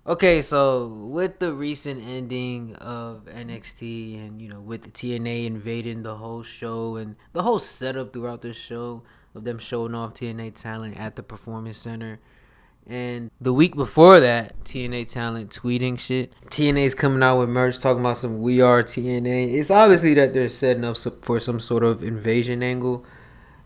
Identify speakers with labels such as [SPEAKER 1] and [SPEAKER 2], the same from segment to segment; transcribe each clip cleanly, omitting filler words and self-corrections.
[SPEAKER 1] Okay, so with the recent ending of NXT and with the TNA invading the whole show and the whole setup throughout the show of them showing off TNA talent at the Performance Center, and the week before that, TNA talent tweeting shit. TNA's coming out with merch talking about some "We Are TNA." It's obviously that they're setting up for some sort of invasion angle.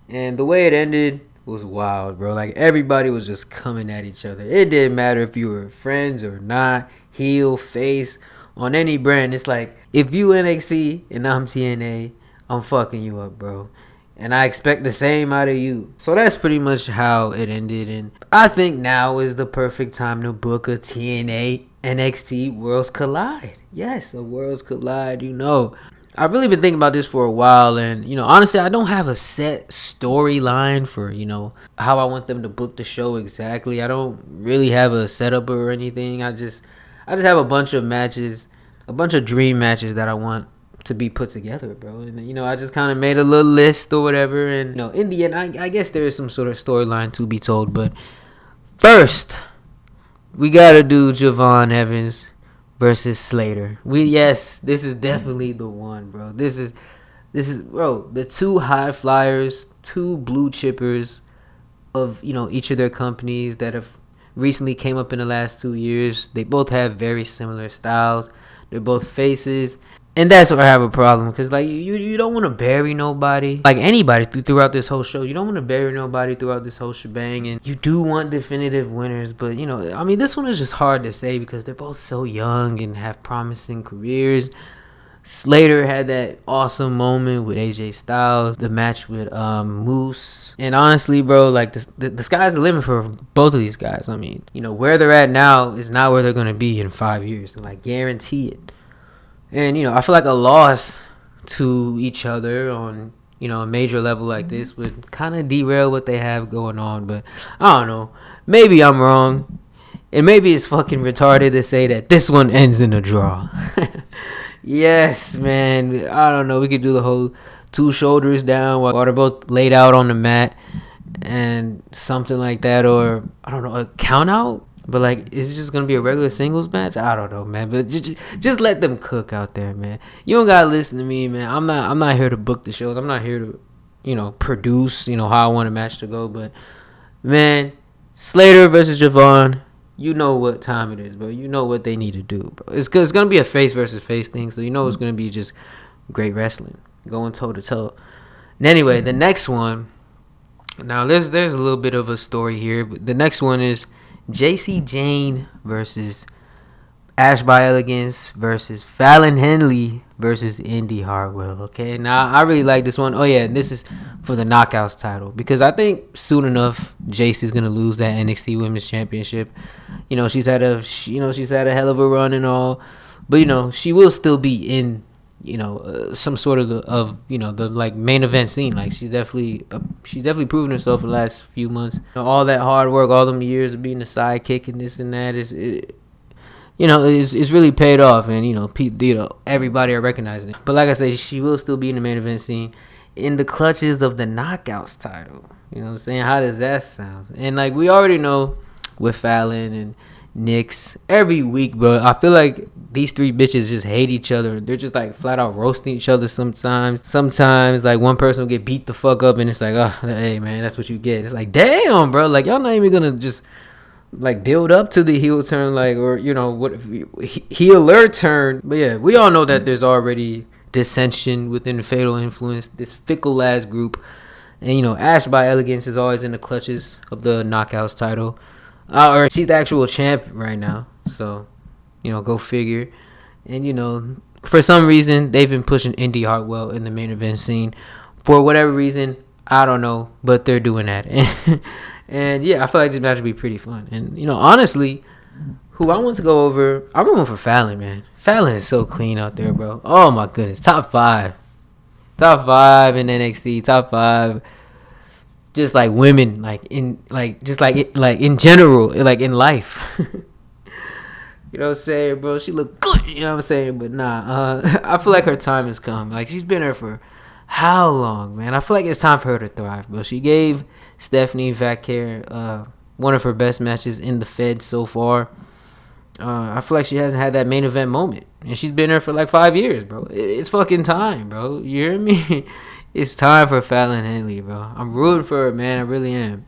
[SPEAKER 1] And the way it ended was wild, bro. Like, everybody was just coming at each other. It didn't matter if you were friends or not, heel, face, on any brand. It's like, if you NXT and I'm TNA, I'm fucking you up, bro. And I expect the same out of you. So that's pretty much how it ended. And I think now is the perfect time to book a TNA NXT Worlds Collide. Yes, a Worlds Collide, I've really been thinking about this for a while, and honestly, I don't have a set storyline for how I want them to book the show exactly. I don't really have a setup or anything. I just have a bunch of matches, a bunch of dream matches that I want to be put together, bro. And I just kind of made a little list or whatever, and in the end, I guess there is some sort of storyline to be told. But first, we gotta do Javon Evans versus Slater. Yes, this is definitely the one, bro. This is bro, the two high flyers, two blue chippers of each of their companies that have recently came up in the last 2 years. They both have very similar styles. They're both faces. And that's where I have a problem, because like you don't want to bury nobody, like anybody throughout this whole show. You don't want to bury nobody throughout this whole shebang, and you do want definitive winners. But I mean, this one is just hard to say because they're both so young and have promising careers. Slater had that awesome moment with AJ Styles, the match with Moose, and honestly, bro, like the sky's the limit for both of these guys. I mean, where they're at now is not where they're gonna be in 5 years. Like, guarantee it. And I feel like a loss to each other on a major level like this would kind of derail what they have going on. But I don't know. Maybe I'm wrong, and maybe it's fucking retarded to say that this one ends in a draw. Yes, man. I don't know. We could do the whole two shoulders down while they're both laid out on the mat and something like that, or I don't know, a count out. But like, is it just gonna be a regular singles match? I don't know, man. But just let them cook out there, man. You don't gotta listen to me, man. I'm not here to book the shows. I'm not here to produce how I want a match to go. But man, Slater versus Javon, you know what time it is, bro. You know what they need to do, bro. It's gonna be a face versus face thing, so it's gonna be just great wrestling, going toe to toe. And anyway, the next one. Now there's a little bit of a story here, but the next one is JC Jane versus Ash by Elegance versus Fallon Henley versus Indy Hartwell. Okay, now I really like this one. Oh yeah, and this is for the Knockouts title, because I think soon enough JC's gonna lose that NXT Women's Championship. She's had a hell of a run and all, but she will still be in some sort of the like main event scene. Like, she's definitely proven herself the last few months. All that hard work, all them years of being a sidekick and this and that is really paid off, and everybody are recognizing it. But like I say, she will still be in the main event scene, in the clutches of the Knockouts title. You know what I'm saying? How does that sound? And like, we already know with Fallon and Nyx every week, bro. I feel like these three bitches just hate each other. They're just like flat out roasting each other sometimes. Sometimes like one person will get beat the fuck up, and it's like, oh, hey man, that's what you get. It's like, damn, bro. Like, y'all not even gonna just like build up to the heel turn, like, or what if healer turn. But yeah, we all know that there's already dissension within the Fatal Influence, this fickle ass group. And Ash by Elegance is always in the clutches of the Knockouts title, or she's the actual champ right now, so go figure. And for some reason they've been pushing Indy Hartwell in the main event scene for whatever reason. I don't know, but they're doing that. And yeah, I feel like this match would be pretty fun. And honestly, who I want to go over, I'm going for Fallon, man. Fallon is so clean out there, bro. Oh my goodness, top five in NXT, top five. Just like women, like in like just like in general, like in life. You know what I'm saying, bro? She look good, you know what I'm saying? But nah, I feel like her time has come. Like, she's been here for how long, man? I feel like it's time for her to thrive, bro. She gave Stephanie Vaquer one of her best matches in the Fed so far. I feel like she hasn't had that main event moment, and she's been there for like 5 years, bro. It's fucking time, bro. You hear me? It's time for Fallon Henley, bro. I'm rooting for her, man. I really am.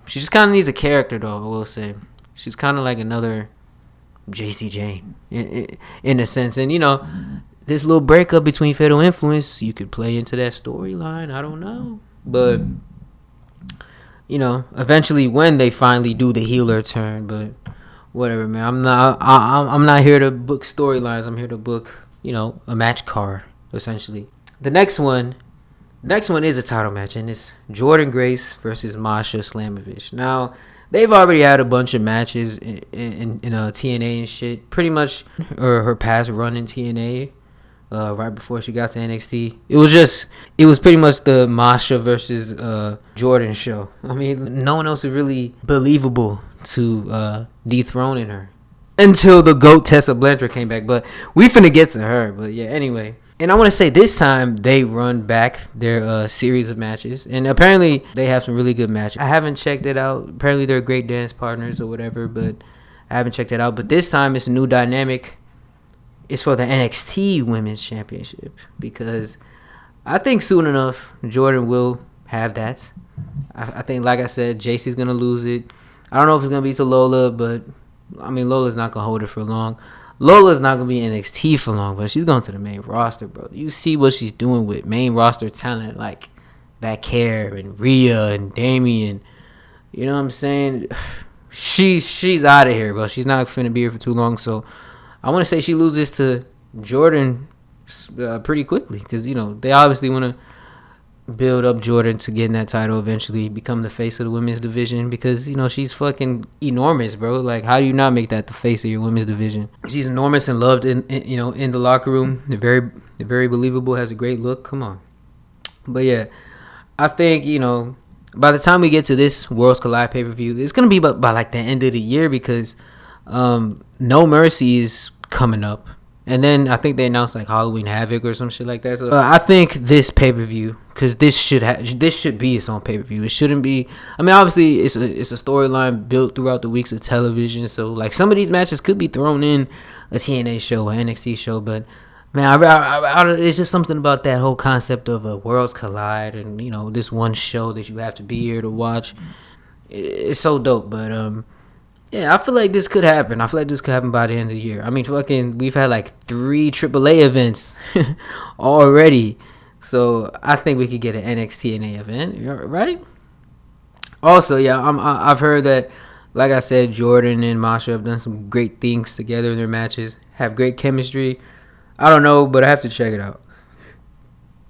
[SPEAKER 1] She just kind of needs a character, though. I will say, she's kind of like another JC Jane in a sense, and this little breakup between Fatal Influence, you could play into that storyline. I don't know, but eventually when they finally do the healer turn, but whatever, man. I'm not here to book storylines. I'm here to book, a match card essentially. The next one is a title match, and it's Jordynne Grace versus Masha Slamovich. Now, they've already had a bunch of matches in TNA and shit. Pretty much, or her past run in TNA, right before she got to NXT. It was pretty much the Masha versus Jordynne show. I mean, no one else is really believable to dethroning her until the GOAT Tessa Blanchard came back. But we finna get to her. But yeah, anyway. And I want to say this time they run back their series of matches. And apparently they have some really good matches. I haven't checked it out. Apparently they're great dance partners or whatever, but I haven't checked it out. But this time it's a new dynamic. It's for the NXT Women's Championship. Because I think soon enough Jordynne will have that. I think, like I said, JC's going to lose it. I don't know if it's going to be to Lola, but I mean, Lola's not going to hold it for long. Lola's not going to be in NXT for long, but she's going to the main roster, bro. You see what she's doing with main roster talent like Back Hair and Rhea and Damian. You know what I'm saying? She's out of here, bro. She's not finna be here for too long, so I want to say she loses to Jordynne pretty quickly because, they obviously want to build up Jordynne to getting that title eventually, become the face of the women's division because, she's fucking enormous, bro. Like, how do you not make that the face of your women's division? She's enormous and loved in the locker room. They're very believable, has a great look. Come on. But yeah, I think, by the time we get to this Worlds Collide pay-per-view, it's going to be by like the end of the year because No Mercy is coming up. And then I think they announced like Halloween Havoc or some shit like that. So I think this pay-per-view, because this should be its own pay-per-view. It shouldn't be. I mean, obviously it's a storyline built throughout the weeks of television. So like some of these matches could be thrown in a TNA show, an NXT show. But man, it's just something about that whole concept of a Worlds Collide and this one show that you have to be here to watch. It's so dope. But yeah, I feel like this could happen. I feel like this could happen by the end of the year. I mean, we've had like 3 AAA events already. So I think we could get an NXT event, right? Also, yeah, I've heard that, like I said, Jordynne and Masha have done some great things together in their matches, have great chemistry. I don't know, but I have to check it out.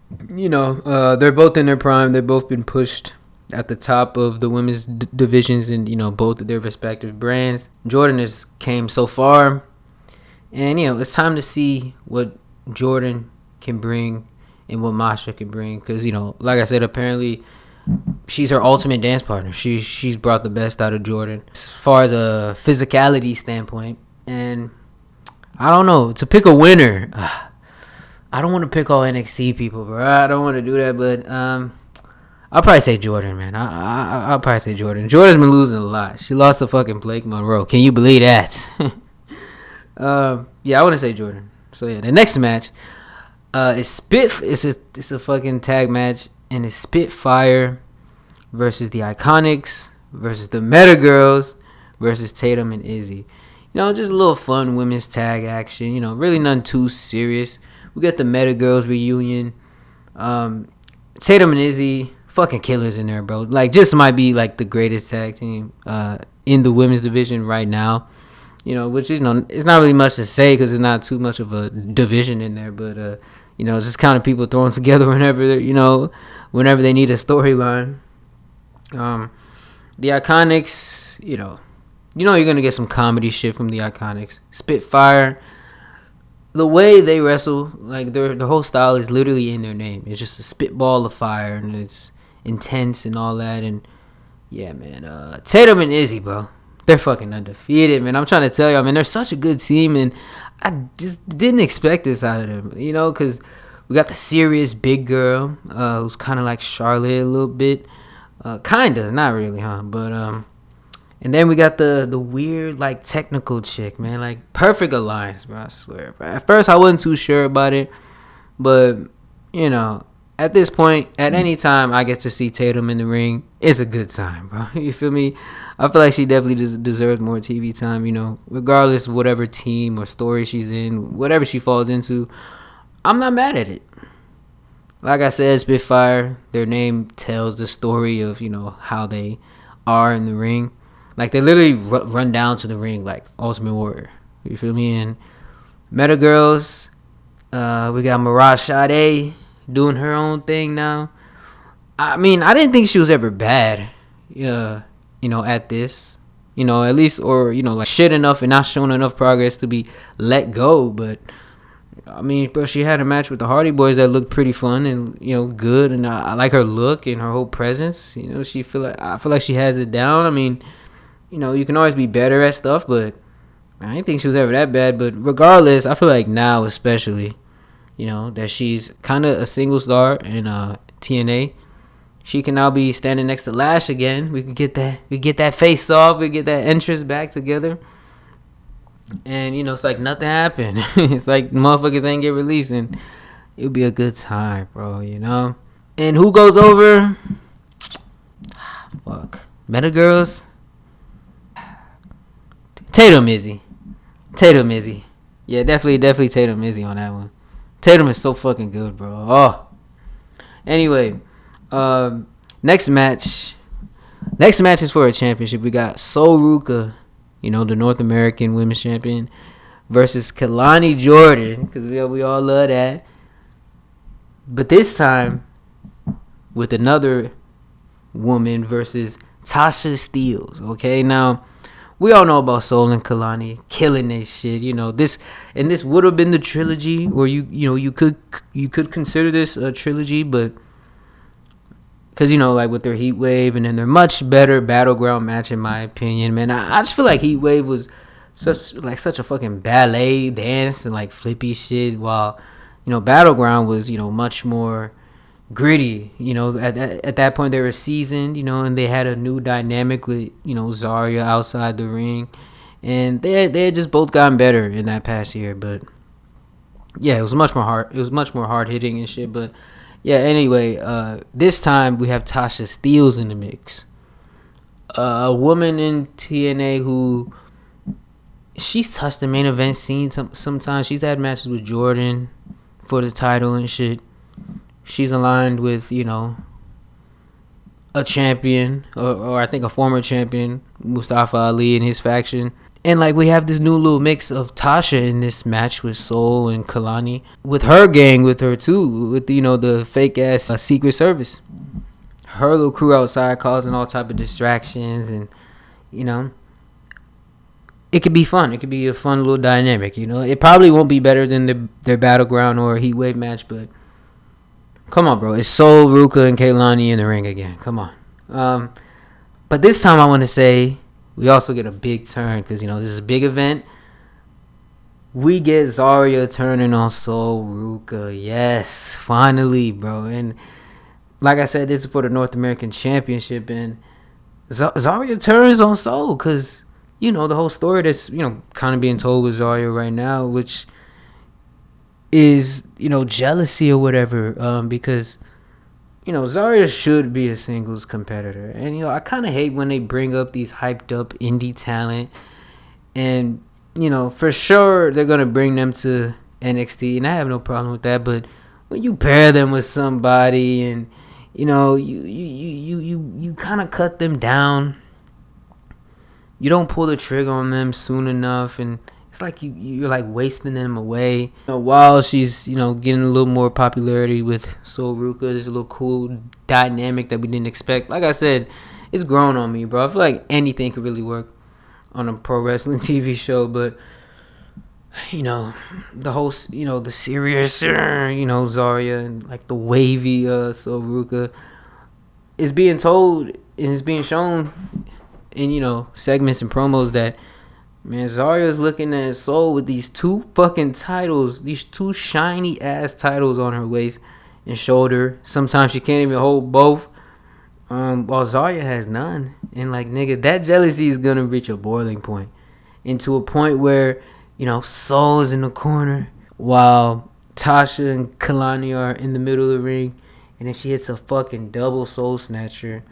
[SPEAKER 1] They're both in their prime. They've both been pushed at the top of the women's divisions in both of their respective brands. Jordynne has came so far, and it's time to see what Jordynne can bring and what Masha can bring, because like I said, apparently she's her ultimate dance partner. She's brought the best out of Jordynne as far as a physicality standpoint. And I don't know, to pick a winner, I don't want to pick all NXT people, bro. I don't want to do that, but I'll probably say Jordynne, man. I'll probably say Jordynne. Jordynne's been losing a lot. She lost to fucking Blake Monroe. Can you believe that? Yeah, I want to say Jordynne. So yeah, the next match is it's a fucking tag match, and it's Spitfire versus the Iconics versus the Meta Girls versus Tatum and Izzy. Just a little fun women's tag action. Really nothing too serious. We got the Meta Girls reunion. Tatum and Izzy, fucking killers in there, bro. Like, just might be like the greatest tag team in the women's division right now. Which it's not really much to say because there's not too much of a division in there. But it's just kind of people throwing together whenever whenever they need a storyline. The Iconics, you're gonna get some comedy shit from the Iconics. Spitfire, the way they wrestle, like the whole style is literally in their name. It's just a spitball of fire, and it's intense and all that. And yeah, man, Tatum and Izzy, bro, they're fucking undefeated, man. I'm trying to tell you, they're such a good team, and I just didn't expect this out of them, because we got the serious big girl, who's kind of like Charlotte a little bit, kinda, not really, huh? But And then we got the weird like technical chick, man, like perfect alliance, bro. I swear. Bro. At first, I wasn't too sure about it, but you know, at this point, at any time I get to see Tatum in the ring, it's a good time, bro. You feel me? I feel like she definitely deserves more TV time. You know, regardless of whatever team or story she's in, whatever she falls into, I'm not mad at it. Like I said, Spitfire, their name tells the story of, you know, how they are in the ring. Like, they literally run down to the ring like Ultimate Warrior. You feel me? And Meta Girls, we got Mirage Sade doing her own thing now. I mean, I didn't think she was ever bad, at this. You know, at least, or, you know, like shit enough and not showing enough progress to be let go. But I mean, bro, she had a match with the Hardy Boys that looked pretty fun and, you know, good. And I like her look and her whole presence. You know, I feel like she has it down. I mean, you know, you can always be better at stuff, but I didn't think she was ever that bad. But regardless, I feel like now especially, you know, that she's kind of a single star in TNA. She can now be standing next to Lash again. We get that face off. We get that entrance back together. And, you know, it's like nothing happened. It's like motherfuckers ain't get released. And it'll be a good time, bro, you know? And who goes over? Fuck. Meta Girls? Tatum Izzy. Yeah, definitely Tatum Izzy on that one. Tatum is so fucking good, bro. Oh. Anyway, next match is for a championship. We got Sol Ruka, you know, the North American Women's Champion, versus Kelani Jordan, because we all love that. But this time, with another woman versus Tasha Steelz. Okay, now we all know about Sol and Kelani killing this shit. You know, this would have been the trilogy, or you could consider this a trilogy, but because, you know, like with their Heat Wave and then their much better Battleground match, in my opinion, man. I just feel like Heat Wave was such a fucking ballet dance and like flippy shit, while, you know, Battleground was, you know, much more gritty. You know, at that point they were seasoned, you know, and they had a new dynamic with, you know, Zarya outside the ring, and they had just both gotten better in that past year. But yeah, it was much more hard hitting and shit. But yeah, anyway, this time we have Tasha Steelz in the mix, a woman in TNA who she's touched the main event scene sometimes. She's had matches with Jordan for the title and shit. She's aligned with, you know, a champion, or I think a former champion, Mustafa Ali and his faction. And like, we have this new little mix of Tasha in this match with Sol and Kelani, with her gang with her too, with, you know, the fake ass Secret Service, her little crew outside causing all type of distractions. And, you know, it could be fun. It could be a fun little dynamic. You know, it probably won't be better than their Battleground or Heat Wave match, but come on, bro. It's Sol, Ruka, and Kelani in the ring again. Come on. But this time I want to say we also get a big turn, because, you know, this is a big event. We get Zarya turning on Sol Ruka. Yes, finally, bro. And like I said, this is for the North American Championship. And Zarya turns on Sol because, you know, the whole story that's, you know, kind of being told with Zarya right now, which is, you know, jealousy or whatever, because, you know, Zarya should be a singles competitor. And, you know, I kind of hate when they bring up these hyped up indie talent, and, you know, for sure they're going to bring them to NXT, and I have no problem with that. But when you pair them with somebody and, you know, you kind of cut them down, you don't pull the trigger on them soon enough, and it's like you're like wasting them away. You know, while she's, you know, getting a little more popularity with Sol Ruka, there's a little cool dynamic that we didn't expect. Like I said, it's grown on me, bro. I feel like anything could really work on a pro wrestling TV show, but, you know, the whole, you know, the serious, you know, Zarya and like the wavy Sol Ruka is being told and is being shown in, you know, segments and promos that, man, Zarya's looking at Sol with these two fucking titles, these two shiny ass titles on her waist and shoulder. Sometimes she can't even hold both. While Zarya has none. And like, nigga, that jealousy is gonna reach a boiling point. And to a point where, Soul is in the corner while Tasha and Kalani are in the middle of the ring, and then she hits a fucking double Soul Snatcher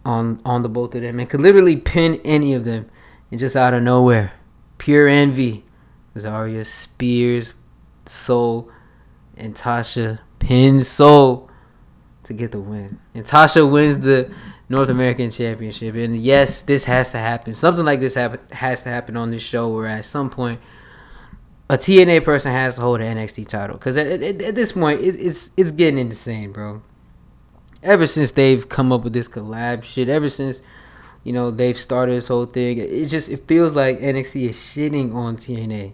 [SPEAKER 1] on the both of them and could literally pin any of them, and just out of nowhere, pure envy, Zarya spears Soul, and Tasha pins Soul to get the win, and Tasha wins the North American Championship. And yes, this has to happen. Something like this has to happen on this show, where at some point a TNA person has to hold the NXT title, because at this point it's getting insane, bro. Ever since they've come up with this collab shit, ever since they've started this whole thing, it feels like NXT is shitting on TNA.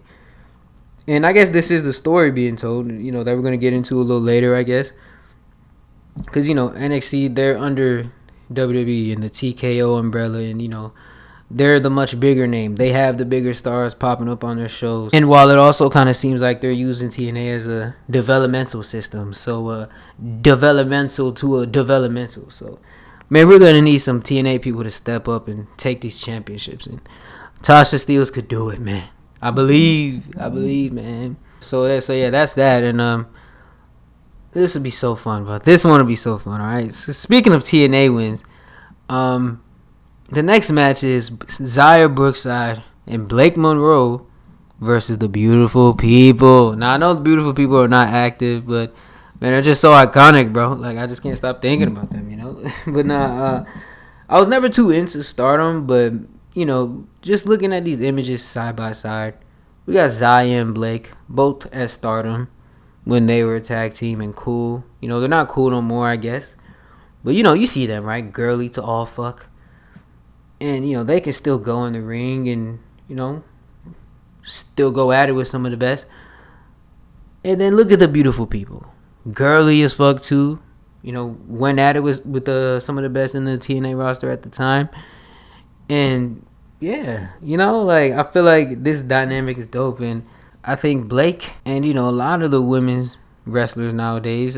[SPEAKER 1] And I guess this is the story being told, that we're gonna get into a little later, I guess, because NXT, they're under WWE and the TKO umbrella, and they're the much bigger name. They have the bigger stars popping up on their shows. And while it also kind of seems like they're using TNA as a developmental system, so developmental to a developmental. So, man, we're gonna need some TNA people to step up and take these championships. And Tasha Steelz could do it, man. I believe, man. So yeah, that's that. And this would be so fun, bro. This one will be so fun, all right? So speaking of TNA wins, the next match is Xia Brookside and Blake Monroe versus the Beautiful People. Now, I know the Beautiful People are not active, but, man, they're just so iconic, bro. Like, I just can't stop thinking about them, But, I was never too into Stardom, but, just looking at these images side by side, we got Xia and Blake, both at Stardom, when they were a tag team and cool. They're not cool no more, I guess. But, you see them, right? Girly to all fuck. And, they can still go in the ring and, still go at it with some of the best. And then look at the Beautiful People. Girly as fuck, too. Went at it with some of the best in the TNA roster at the time. And, yeah, I feel like this dynamic is dope. And I think Blake and, a lot of the women's wrestlers nowadays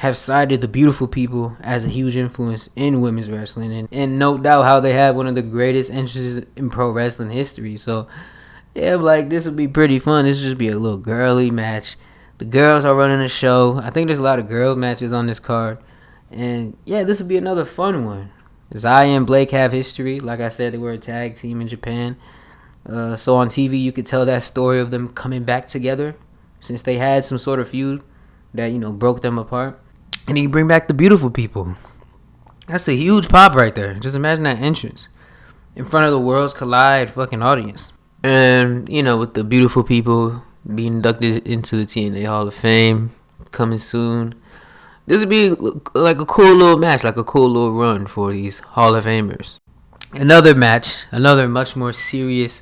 [SPEAKER 1] have cited the Beautiful People as a huge influence in women's wrestling. And no doubt how they have one of the greatest entrances in pro wrestling history. So, yeah, like, this would be pretty fun. This would just be a little girly match. The girls are running the show. I think there's a lot of girl matches on this card. And, yeah, this would be another fun one. Xia and Blake have history. Like I said, they were a tag team in Japan. So on TV, you could tell that story of them coming back together, since they had some sort of feud that, broke them apart. And you bring back the Beautiful People. That's a huge pop right there. Just imagine that entrance in front of the Worlds Collide fucking audience. And, with the Beautiful People being inducted into the TNA Hall of Fame coming soon, this would be like a cool little match, like a cool little run for these Hall of Famers. Another match, another much more serious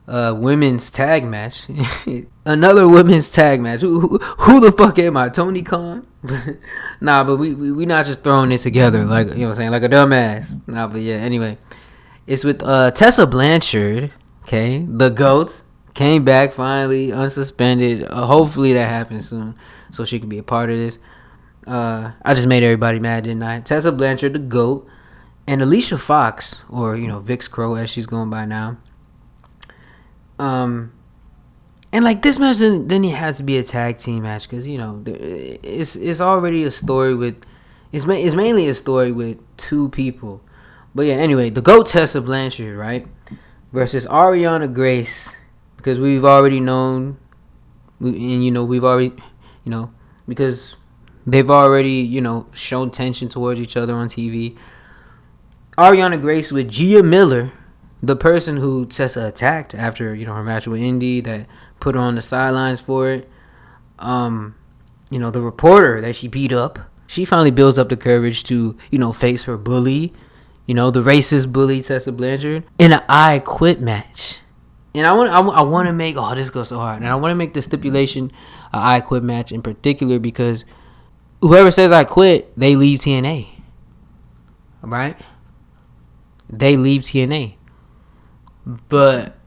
[SPEAKER 1] women's tag match. Another women's tag match. Who the fuck am I? Tony Khan? Nah, but we not just throwing it together like, what I'm saying, like a dumbass. Nah, but yeah, anyway. It's with Tessa Blanchard, okay? The GOAT came back finally, unsuspended. Hopefully that happens soon so she can be a part of this. I just made everybody mad, didn't I? Tessa Blanchard, the GOAT, and Alicia Fox, or, Vix Crow as she's going by now. And like, this match then it has to be a tag team match, because it's already a story with it's mainly a story with two people. But yeah, anyway, the GOAT Tessa Blanchard, right, versus Ariana Grace, because we've already known, we've already because they've already shown tension towards each other on TV. Ariana Grace with Gia Miller, the person who Tessa attacked after, her match with Indy, that put her on the sidelines for it. The reporter that she beat up. She finally builds up the courage to, face her bully, the racist bully Tessa Blanchard, in an I Quit match. And I want to make, this goes so hard. And I want to make the stipulation an I Quit match in particular, because whoever says I quit, they leave TNA. Alright? They leave TNA. But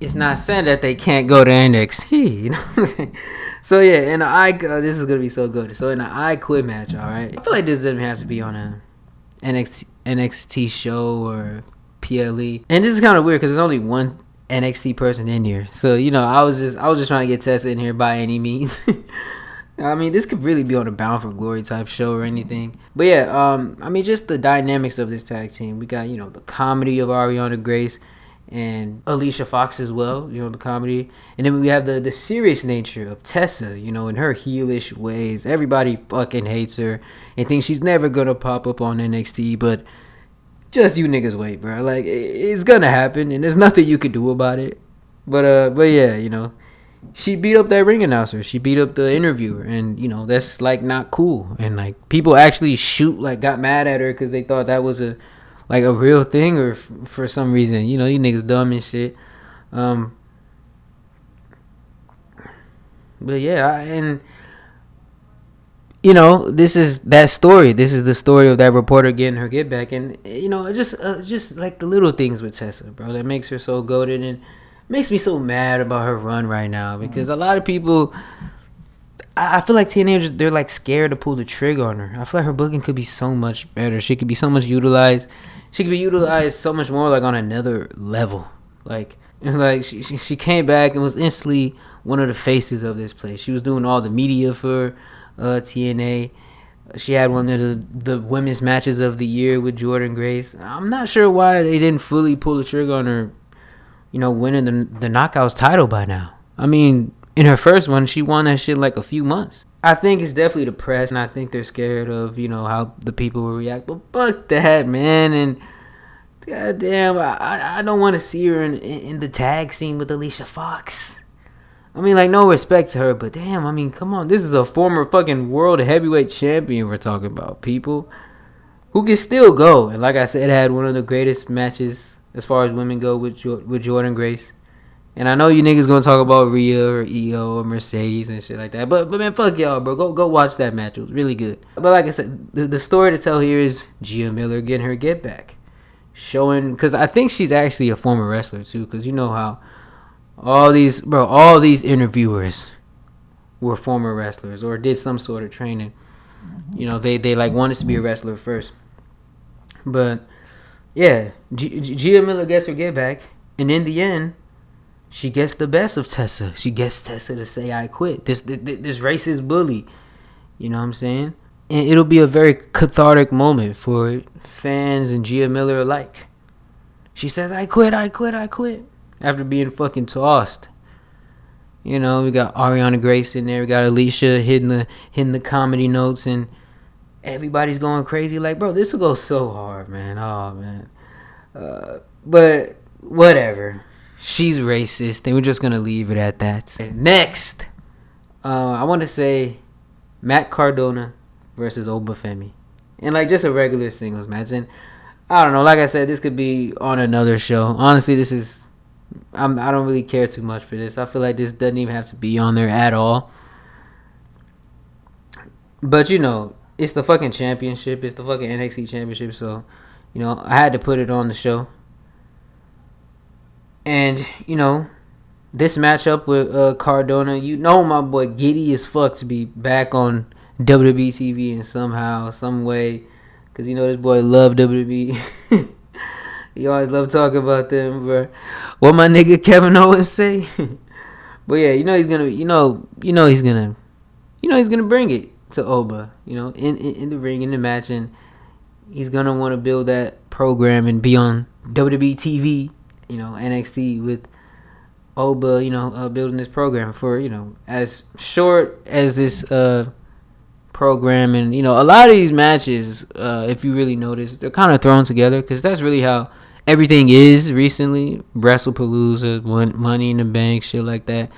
[SPEAKER 1] it's not said that they can't go to NXT, So yeah, in the this is gonna be so good. So in the I Quit match, alright, I feel like this doesn't have to be on a NXT show or PLE. And this is kind of weird because there's only one NXT person in here. So, I was just trying to get Tessa in here by any means. I mean, this could really be on a Bound for Glory type show or anything. But yeah, I mean, just the dynamics of this tag team. We got, the comedy of Ariana Grace and Alicia Fox as well, the comedy. And then we have the serious nature of Tessa, in her heelish ways. Everybody fucking hates her and thinks she's never going to pop up on NXT, but just you niggas wait, bro. Like, it's going to happen, and there's nothing you could do about it. But yeah, she beat up that ring announcer. She beat up the interviewer, and that's like not cool. And like people actually got mad at her because they thought that was a real thing, or for some reason, these niggas dumb and shit. But yeah, and this is that story. This is the story of that reporter getting her get back, and just like the little things with Tessa, bro, that makes her so goated and makes me so mad about her run right now, because a lot of people, I feel like TNA, they're like scared to pull the trigger on her. I feel like her booking could be so much better. She could be so much utilized. She could be utilized so much more, like on another level. Like she came back and was instantly one of the faces of this place. She was doing all the media for TNA. She had one of the women's matches of the year with Jordynne Grace. I'm not sure why they didn't fully pull the trigger on her, winning the Knockouts title by now. I mean, in her first one, she won that shit in like a few months. I think it's definitely the press, and I think they're scared of, how the people will react. But fuck that, man. And goddamn, I don't want to see her in the tag scene with Alicia Fox. I mean, like, no respect to her, but damn, I mean, come on. This is a former fucking world heavyweight champion we're talking about, people, who can still go. And like I said, had one of the greatest matches as far as women go with Jordynne Grace. And I know you niggas gonna talk about Rhea or Io or Mercedes and shit like that. But man, fuck y'all, bro. Go watch that match. It was really good. But like I said, the story to tell here is Gia Miller getting her get back. Showing, because I think she's actually a former wrestler too. Because you know how all these interviewers were former wrestlers or did some sort of training. They like wanted to be a wrestler first. But yeah, Gia Miller gets her get back, and in the end, she gets the best of Tessa. She gets Tessa to say, "I quit." This racist bully. You know what I'm saying? And it'll be a very cathartic moment for fans and Gia Miller alike. She says, "I quit, I quit, I quit," after being fucking tossed. We got Ariana Grace in there. We got Alicia hitting the comedy notes, and everybody's going crazy. Like, bro, this will go so hard, man. Oh, man. But whatever. She's racist, and we're just going to leave it at that. Next, I want to say Matt Cardona versus Obafemi. And, like, just a regular singles match. And, I don't know. Like I said, this could be on another show. Honestly, this is... I don't really care too much for this. I feel like this doesn't even have to be on there at all. But, it's the fucking championship. It's the fucking NXT championship. So, I had to put it on the show. And, this matchup with Cardona, my boy giddy as fuck to be back on WWE TV in somehow, some way. Because, this boy love WWE. He always love talking about them, bro. What my nigga Kevin Owens say? But yeah, he's gonna, he's gonna bring it to Oba, in the ring, in the match, and he's gonna want to build that program and be on WWE TV, NXT with Oba, building this program for, as short as this program, and a lot of these matches, if you really notice, they're kind of thrown together because that's really how everything is recently. WrestlePalooza, Money in the Bank, shit like that.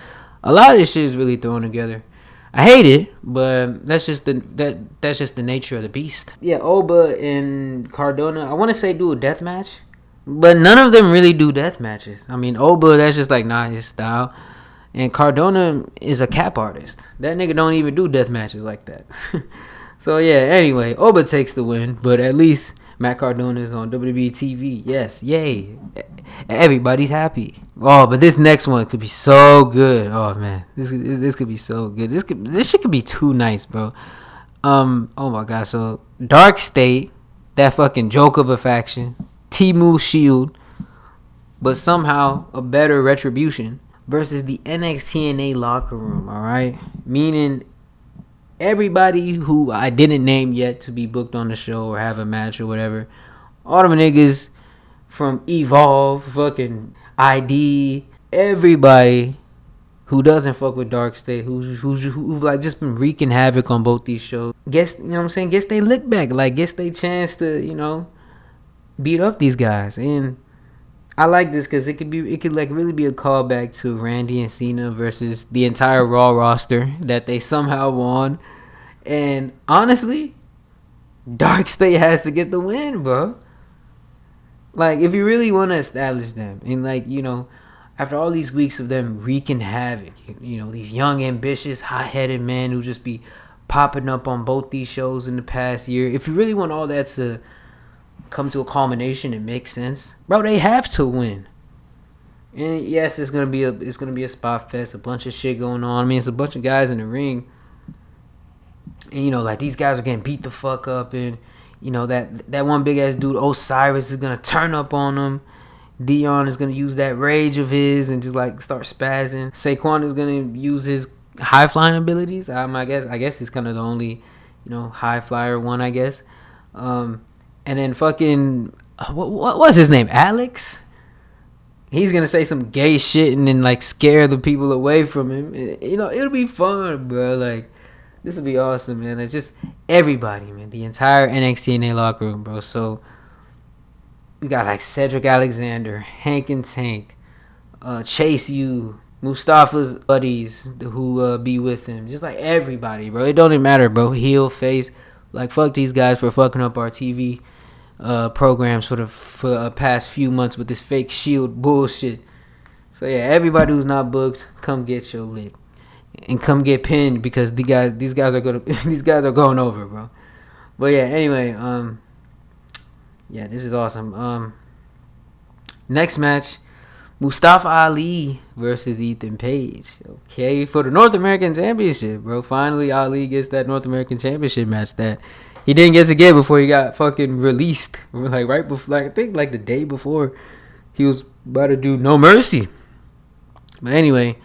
[SPEAKER 1] A lot of this shit is really thrown together. I hate it, but that's just the nature of the beast. Yeah, Oba and Cardona, I want to say do a death match, but none of them really do death matches. I mean, Oba, that's just like not his style, and Cardona is a cap artist. That nigga don't even do death matches like that. So yeah, anyway, Oba takes the win, but at least Matt Cardona is on WWE TV. Yes, yay. Everybody's happy. Oh, but this next one could be so good. Oh, man. This could be so good. This shit could be too nice, bro. Oh, my God. So, Dark State, that fucking joke of a faction, Timu Shield, but somehow a better retribution versus the NXT locker room, all right? Meaning everybody who I didn't name yet to be booked on the show or have a match or whatever, all them niggas from Evolve, fucking ID, everybody who doesn't fuck with Dark State, who's like just been wreaking havoc on both these shows, gets, you know what I'm saying, gets they lick back, like gets they chance to, you know, beat up these guys. And I like this because it could like really be a callback to Randy and Cena versus the entire Raw roster that they somehow won. And honestly, Dark State has to get the win, bro. Like, if you really want to establish them, and like, you know, after all these weeks of them wreaking havoc, you know, these young, ambitious, hot-headed men who just be popping up on both these shows in the past year, if you really want all that to come to a culmination and make sense, bro, they have to win. And yes, it's gonna be a spot fest, a bunch of shit going on. I mean, it's a bunch of guys in the ring, and you know, like, these guys are getting beat the fuck up, and you know that one big ass dude Osiris is gonna turn up on them. Dion is gonna use that rage of his and just like start spazzing. Saquon is gonna use his high flying abilities. I guess he's kind of the only, you know, high flyer one, I guess. And then fucking what was his name? Alex. He's gonna say some gay shit and then like scare the people away from him. You know, it'll be fun, bro. Like, this will be awesome, man. Like, just everybody, man. The entire NXT locker room, bro. So we got like Cedric Alexander, Hank and Tank, Chase U, Mustafa's buddies who be with him. Just like everybody, bro. It don't even matter, bro. Heel, face. Like, fuck these guys for fucking up our TV programs for the past few months with this fake Shield bullshit. So yeah, everybody who's not booked, come get your lick and come get pinned because these guys are going over, bro. But yeah, anyway, yeah, this is awesome. Next match, Mustafa Ali versus Ethan Page. Okay, for the North American Championship, bro. Finally, Ali gets that North American Championship match that he didn't get to get before he got fucking released. Like right before, like I think like the day before he was about to do No Mercy. But anyway,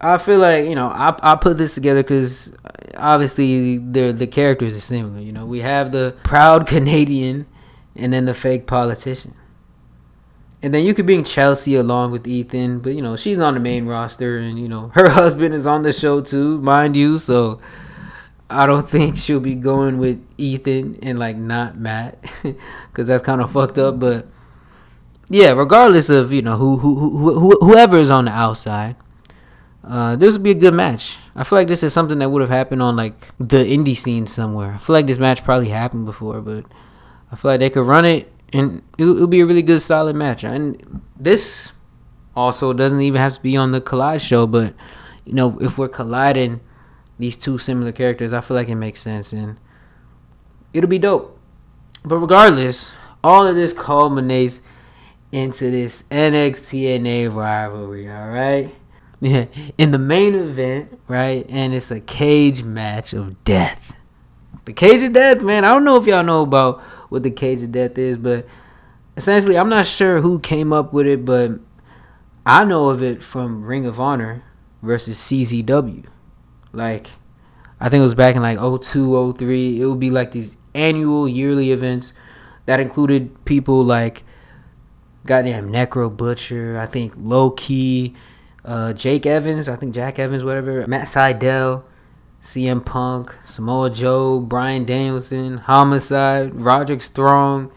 [SPEAKER 1] I feel like, you know, I put this together because obviously the characters are similar. You know, we have the proud Canadian and then the fake politician. And then you could bring Chelsea along with Ethan, but, you know, she's on the main roster, and, you know, her husband is on the show too, mind you, so I don't think she'll be going with Ethan and, like, not Matt, because that's kind of fucked up. But yeah, regardless of, you know, whoever is on the outside, this would be a good match. I feel like this is something that would have happened on, like, the indie scene somewhere. I feel like this match probably happened before, but I feel like they could run it, and it'll be a really good, solid match. And this also doesn't even have to be on the Collide show, but, you know, if we're colliding these two similar characters, I feel like it makes sense, and it'll be dope. But regardless, all of this culminates into this NXT rivalry, all right? Yeah, in the main event, right? And it's a cage match of death. The cage of death, man. I don't know if y'all know about what the cage of death is, but essentially, I'm not sure who came up with it, but I know of it from Ring of Honor versus CZW. Like, I think it was back in like 02, 03. It would be like these annual yearly events that included people like goddamn Necro Butcher, I think Low Key, Jake Evans, I think Jack Evans, whatever, Matt Sydal, CM Punk, Samoa Joe, Bryan Danielson, Homicide, Roderick Strong,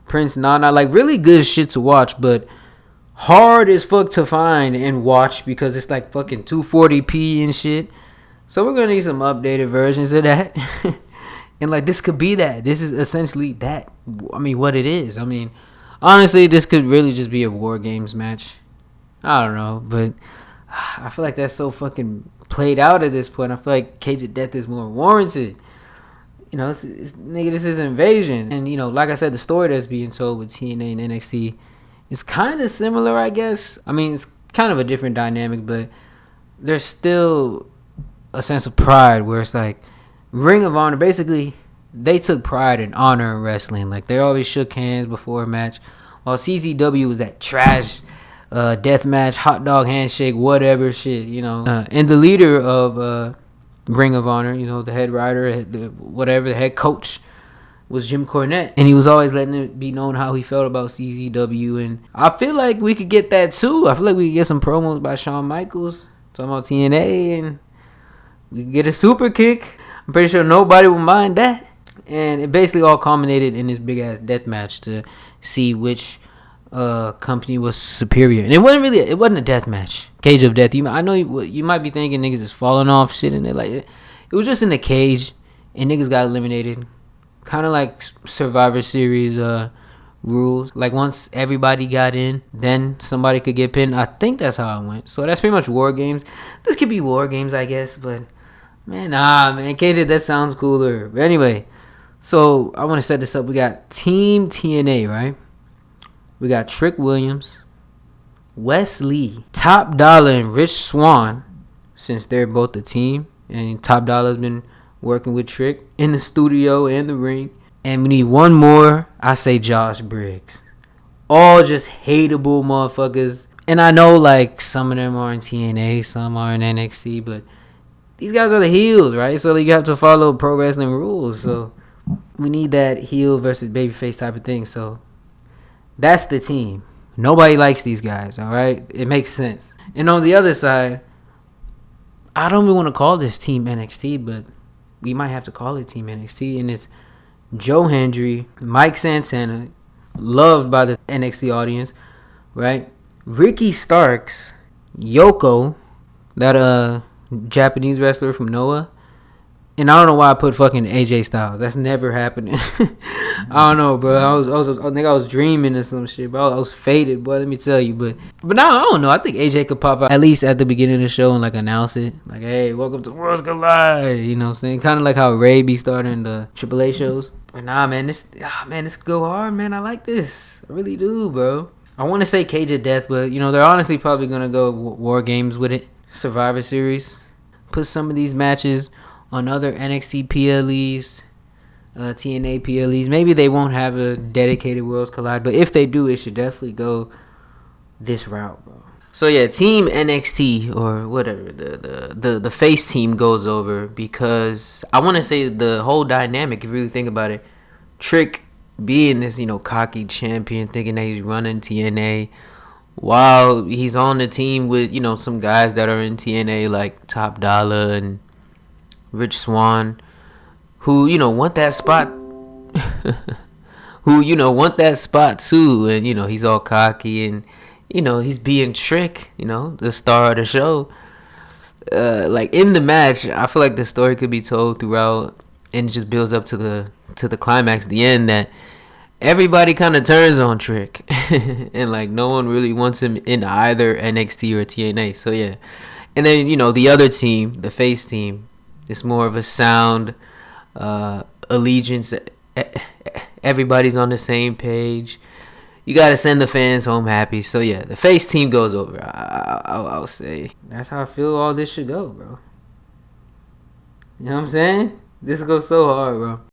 [SPEAKER 1] Prince Nana. Like, really good shit to watch, but hard as fuck to find and watch because it's like fucking 240p and shit. So we're gonna need some updated versions of that. And like, this could be that. This is essentially that. I mean, what it is. I mean, honestly, this could really just be a War Games match. I don't know, but I feel like that's so fucking played out at this point. I feel like Cage of Death is more warranted. You know, nigga, this is Invasion. And, you know, like I said, the story that's being told with TNA and NXT is kind of similar, I guess. I mean, it's kind of a different dynamic, but there's still a sense of pride where it's like Ring of Honor, basically, they took pride and honor in wrestling. Like, they always shook hands before a match. While CZW was that trash death match, hot dog handshake, whatever shit, and the leader of Ring of Honor, the head writer, the head coach, was Jim Cornette, and he was always letting it be known how he felt about CZW. And I feel like we could get that too. I feel like we could get some promos by Shawn Michaels talking about TNA, and we could get a super kick. I'm pretty sure nobody will mind that. And it basically all culminated in this big ass death match to see which company was superior. And it wasn't a death match, cage of death. I know you might be thinking niggas is falling off shit in it. Like, it was just in the cage, and niggas got eliminated. Kind of like Survivor Series rules. Like, once everybody got in, then somebody could get pinned. I think that's how it went. So that's pretty much War Games. This could be War Games, I guess. But, man, KJ, that sounds cooler. But anyway, so I want to set this up. We got Team TNA, right? We got Trick Williams, Wes Lee, Top Dollar, and Rich Swann, since they're both the team. And Top Dollar's been working with Trick in the studio and the ring. And we need one more. I say Josh Briggs. All just hateable motherfuckers. And I know, like, some of them are in TNA, some are in NXT, but these guys are the heels, right? So you have to follow pro wrestling rules. So we need that heel versus babyface type of thing. So that's the team. Nobody likes these guys, all right? It makes sense. And on the other side, I don't even want to call this Team NXT, but we might have to call it Team NXT. And it's Joe Hendry, Mike Santana, loved by the NXT audience, right? Ricky Starks, Yoko, that Japanese wrestler from Noah. And I don't know why I put fucking AJ Styles. That's never happening. I don't know, bro. I think I was dreaming or some shit, bro. I was faded, boy. Let me tell you, but now I don't know. I think AJ could pop out at least at the beginning of the show and like announce it, like, "Hey, welcome to Worlds Collide." You know what I'm saying? Kind of like how Ray be starting the AAA shows. But nah, man, this could go hard, man. I like this. I really do, bro. I want to say Cage of Death, but they're honestly probably gonna go War Games with it. Survivor Series. Put some of these matches on other NXT PLEs, TNA PLEs. Maybe they won't have a dedicated Worlds Collide, but if they do, it should definitely go this route, bro. So yeah, Team NXT or whatever, the face team goes over because I want to say the whole dynamic, if you really think about it, Trick being this, cocky champion, thinking that he's running TNA, while he's on the team with, some guys that are in TNA like Top Dollar and Rich Swann, who, want that spot, want that spot too. And, he's all cocky and, he's being Trick, the star of the show. Like, in the match, I feel like the story could be told throughout, and it just builds up to the climax at the end that everybody kind of turns on Trick. And, like, no one really wants him in either NXT or TNA. So, yeah. And then, the other team, the face team, it's more of a sound allegiance. Everybody's on the same page. You got to send the fans home happy. So, yeah, the face team goes over. I'll say. That's how I feel all this should go, bro. You know what I'm saying? This goes so hard, bro.